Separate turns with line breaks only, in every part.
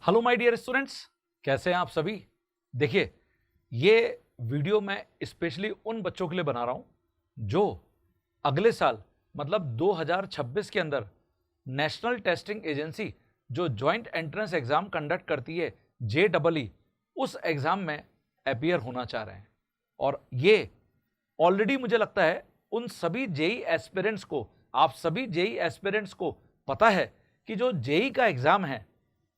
Hello my dear students, कैसे हैं आप सभी। देखिए, ये वीडियो मैं स्पेशली उन बच्चों के लिए बना रहा हूं जो अगले साल मतलब 2026 के अंदर नेशनल टेस्टिंग एजेंसी जो जॉइंट एंट्रेंस एग्जाम कंडक्ट करती है JEE, उस एग्जाम में अपीयर होना चाह रहे हैं। और ये ऑलरेडी मुझे लगता है उन सभी जेई एस्पिरेंट्स को, आप सभी जेई एस्पिरेंट्स को पता है कि जो जेई का एग्जाम है,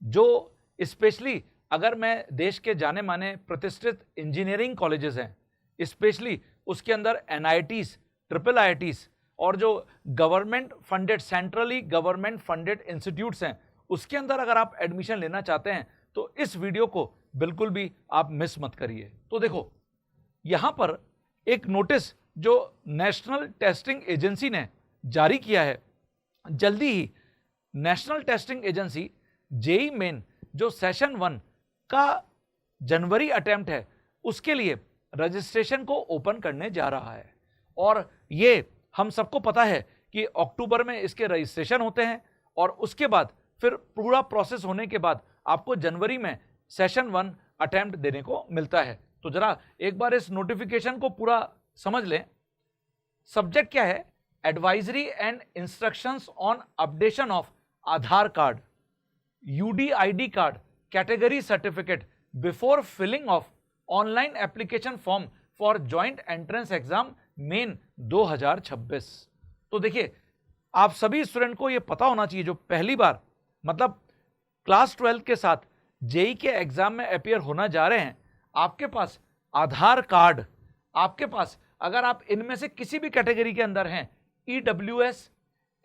जो स्पेशली अगर मैं देश के जाने माने प्रतिष्ठित इंजीनियरिंग कॉलेजेस हैं, स्पेशली उसके अंदर NITs, IIITs और जो government funded, centrally government funded institutes हैं, उसके अंदर अगर आप एडमिशन लेना चाहते हैं तो इस वीडियो को बिल्कुल भी आप मिस मत करिए। तो देखो, यहां पर एक नोटिस जो नेशनल टेस्टिंग एजेंसी ने जारी किया है, जल्दी ही national testing agency JEE main session सेशन 1 का जनवरी अटेम्प्ट है, उसके लिए रजिस्ट्रेशन को ओपन करने जा रहा है। और ये हम सबको पता है कि अक्टूबर में इसके रजिस्ट्रेशन होते हैं और उसके बाद फिर पूरा प्रोसेस होने के बाद आपको जनवरी में सेशन 1 अटेम्प्ट देने को मिलता है। तो जरा एक बार इस नोटिफिकेशन को पूरा समझ लें। सब्जेक्ट क्या है? Advisory and instructions on updation of Aadhaar card, UDID card, category certificate before filling of online application form for joint entrance exam main 2026। तो देखिए, आप सभी स्टूडेंट को यह पता होना चाहिए जो पहली बार मतलब क्लास 12 के साथ जेई के एग्जाम में अपीयर होना जा रहे हैं, आपके पास आधार कार्ड, आपके पास अगर आप इनमें से किसी भी कैटेगरी के अंदर हैं, EWS,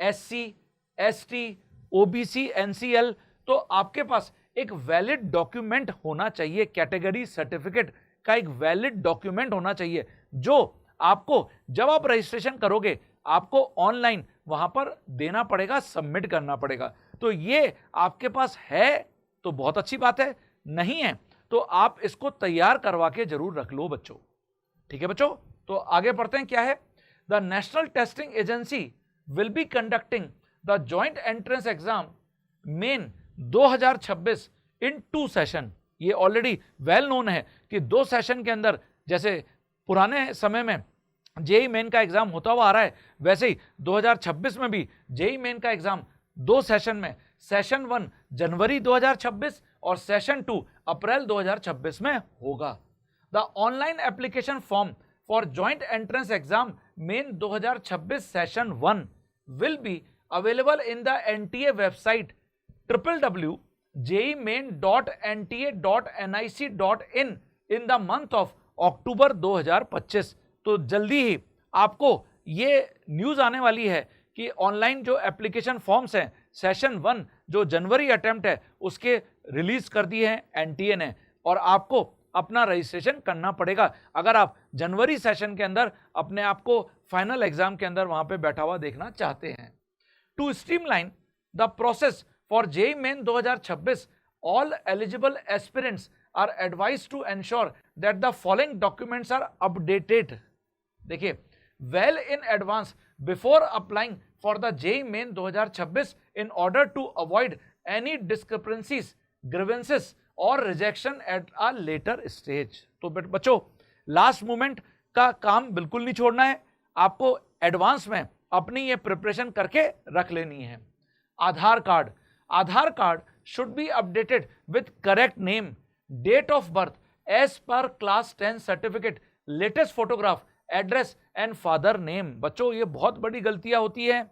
SC, ST, OBC, NCL, तो आपके पास एक वैलिड डॉक्यूमेंट होना चाहिए, कैटेगरी सर्टिफिकेट का एक वैलिड डॉक्यूमेंट होना चाहिए जो आपको जब आप रजिस्ट्रेशन करोगे आपको ऑनलाइन वहां पर देना पड़ेगा, सबमिट करना पड़ेगा। तो ये आपके पास है तो बहुत अच्छी बात है, नहीं है तो आप इसको तैयार करवा के जरूर रख लो बच्चों। ठीक है बच्चों, तो आगे बढ़ते हैं। क्या है? The national testing agency will be conducting the joint entrance exam main 2026 in 2 session. ये ऑलरेडी वेल नोन है कि 2 सेशन के अंदर, जैसे पुराने समय में जेई मेन का एग्जाम होता हुआ आ रहा है, वैसे ही 2026 में भी जेई मेन का एग्जाम 2 सेशन में, सेशन 1 जनवरी 2026 और सेशन 2 अप्रैल 2026 में होगा। The online application form for joint entrance exam main 2026 session 1 will be available in the NTA website www.jemain.nta.nic.in in the month of अक्टूबर 2025। तो जल्दी ही आपको ये न्यूज आने वाली है कि ऑनलाइन जो एप्लीकेशन फॉर्म्स हैं, सेशन 1 जो जनवरी अटेम्प्ट है उसके रिलीज कर दिए हैं NTA ने, और आपको अपना रजिस्ट्रेशन करना पड़ेगा अगर आप जनवरी सेशन के अंदर अपने आप को फाइनल एग्जाम के अंदर वहां पे बैठा हुआ देखना चाहते हैं। To streamline the process for JEE Main 2026, all eligible aspirants are advised to ensure that the following documents are updated. देखिए, well in advance before applying for the JEE Main 2026 in order to avoid any discrepancies, grievances or rejection at a later stage. तो बच्चों, last moment का काम बिल्कुल नहीं छोड़ना है, आपको एडवांस में अपनी ये प्रिपरेशन करके रख लेनी है। आधार card should be updated with correct name, date of birth as per class 10 certificate, latest photograph, address and father name। बच्चों, ये बहुत बड़ी गलतियां होती है,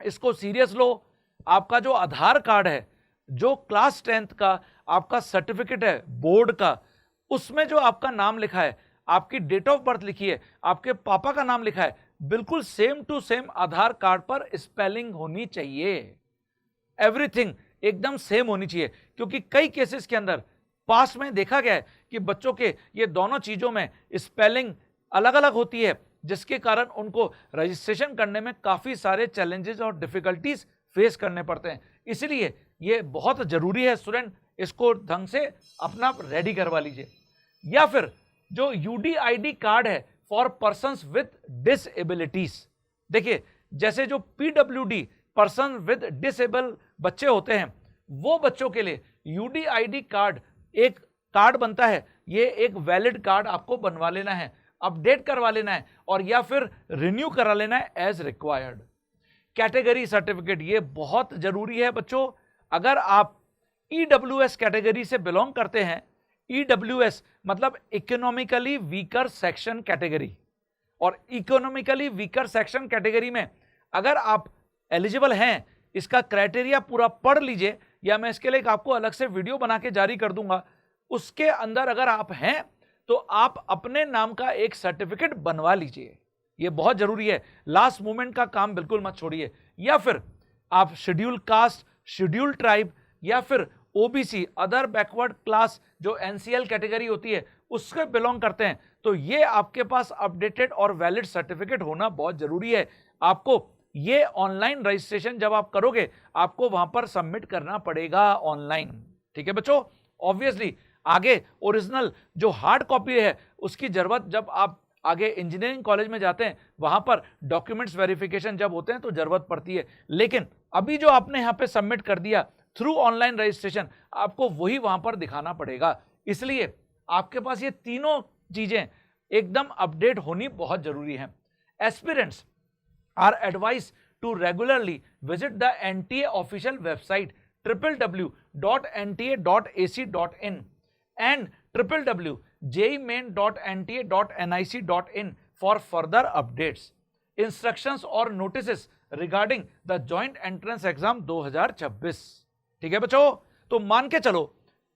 इसको सीरियस लो। आपका जो आधार कार्ड है, जो क्लास 10th का आपका सर्टिफिकेट है बोर्ड का, उसमें जो आपका नाम लिखा है, आपकी डेट ऑफ बर्थ लिखी है, आपके पापा का नाम लिखा है, बिल्कुल same to same Aadhaar card पर स्पेलिंग होनी चाहिए। एवरीथिंग एकदम सेम होनी चाहिए, क्योंकि कई केसेस के अंदर पास्ट में देखा गया है कि बच्चों के ये दोनों चीजों में स्पेलिंग अलग अलग होती है, जिसके कारण उनको रजिस्ट्रेशन करने में काफी सारे चैलेंजेस और डिफिकल्टीज फेस करने पड़ते हैं। इसलिए ये बहुत जरूरी है स्टूडेंट, इसको ढंग से अपना रेडी करवा लीजिए। या फिर जो UDID कार्ड है फॉर पर्संस विद डिसेबिलिटीज, देखिए जैसे जो PWD पर्सन विद डिसेबल बच्चे होते हैं, वो बच्चों के लिए यूडीआईडी कार्ड एक कार्ड बनता है, ये एक वैलिड कार्ड आपको बनवा लेना है, अपडेट करवा लेना है और या फिर रिन्यू करा लेना है एज रिक्वायर्ड। कैटेगरी सर्टिफिकेट ये बहुत जरूरी है बच्चों। अगर आप ईडब्ल्यूएस कैटेगरी से बिलोंग करते हैं, ईडब्ल्यूएस मतलब इकोनॉमिकली वीकर सेक्शन कैटेगरी, और इकोनॉमिकली वीकर सेक्शन कैटेगरी में अगर आप एलिजिबल हैं, इसका क्राइटेरिया पूरा पढ़ लीजिए, या मैं इसके लिए आपको अलग से वीडियो बना के जारी कर दूंगा। उसके अंदर अगर आप हैं तो आप अपने नाम का एक सर्टिफिकेट बनवा लीजिए, ये बहुत जरूरी है। लास्ट मोमेंट का काम बिल्कुल मत छोड़िए। या फिर आप शेड्यूल कास्ट, शेड्यूल ट्राइब या फिर ओबीसी अदर बैकवर्ड क्लास जो एनसीएल कैटेगरी होती है उसके बिलोंग करते हैं, तो ये आपके पास अपडेटेड और वैलिड सर्टिफिकेट होना बहुत जरूरी है। आपको ये ऑनलाइन रजिस्ट्रेशन जब आप करोगे आपको वहां पर सबमिट करना पड़ेगा ऑनलाइन, ठीक है बच्चों। ऑब्वियसली आगे ओरिजिनल जो हार्ड कॉपी है उसकी जरूरत जब आप आगे इंजीनियरिंग कॉलेज में जाते हैं वहां पर डॉक्यूमेंट्स वेरिफिकेशन जब होते हैं तो जरूरत पड़ती है, लेकिन अभी जो आपने यहां पे सबमिट कर दिया थ्रू ऑनलाइन रजिस्ट्रेशन आपको वही वहां पर दिखाना पड़ेगा। इसलिए आपके पास ये तीनों चीजें एकदम अपडेट होनी बहुत जरूरी है। Aspirants are advise to regularly visit the NTA official website www.nta.ac.in and www.jemain.nta.nic.in for further updates, instructions और notices regarding the joint entrance exam 2026। ठीक है बच्चों, तो मान के चलो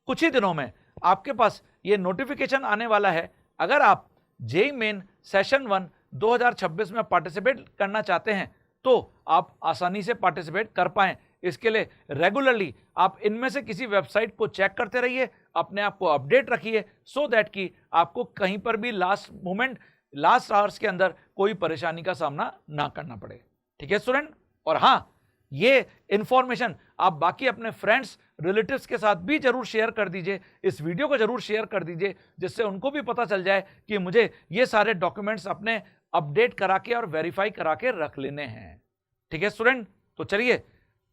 कुछ ही दिनों में आपके पास ये नोटिफिकेशन आने वाला है। अगर आप जेईई मेन सेशन 1 2026 में पार्टिसिपेट करना चाहते हैं तो आप आसानी से पार्टिसिपेट कर पाएं। इसके लिए रेगुलरली आप इनमें से किसी वेबसाइट को चेक करते रहिए, अपने आप को अपडेट रखिए, सो दैट कि आपको कहीं पर भी लास्ट मोमेंट लास्ट आवर्स के अंदर कोई परेशानी का सामना ना करना पड़े। ठीक है स्टूडेंट, और हाँ ये इंफॉर्मेशन आप बाकी अपने फ्रेंड्स रिलेटिव्स के साथ भी जरूर शेयर कर दीजिए, इस वीडियो को जरूर शेयर कर दीजिए जिससे उनको भी पता चल जाए कि मुझे ये सारे डॉक्यूमेंट्स अपने अपडेट करा के और वेरीफाई करा के रख लेने हैं। ठीक है स्टूडेंट, तो चलिए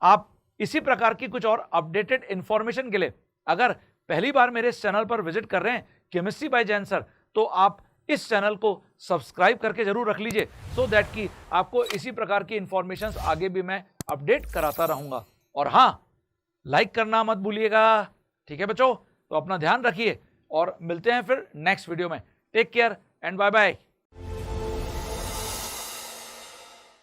आप इसी प्रकार की कुछ और अपडेटेड इंफॉर्मेशन के लिए अगर पहली बार मेरे इस चैनल पर विजिट कर रहे हैं केमिस्ट्री बाय जैन सर, तो आप इस चैनल को सब्सक्राइब करके जरूर रख लीजिए, सो दैट कि आपको इसी प्रकार की इंफॉर्मेशन आगे भी मैं अपडेट कराता रहूंगा। और हाँ, लाइक करना मत भूलिएगा। ठीक है बच्चों, तो अपना ध्यान रखिए और मिलते हैं फिर नेक्स्ट वीडियो में। Take care and bye bye.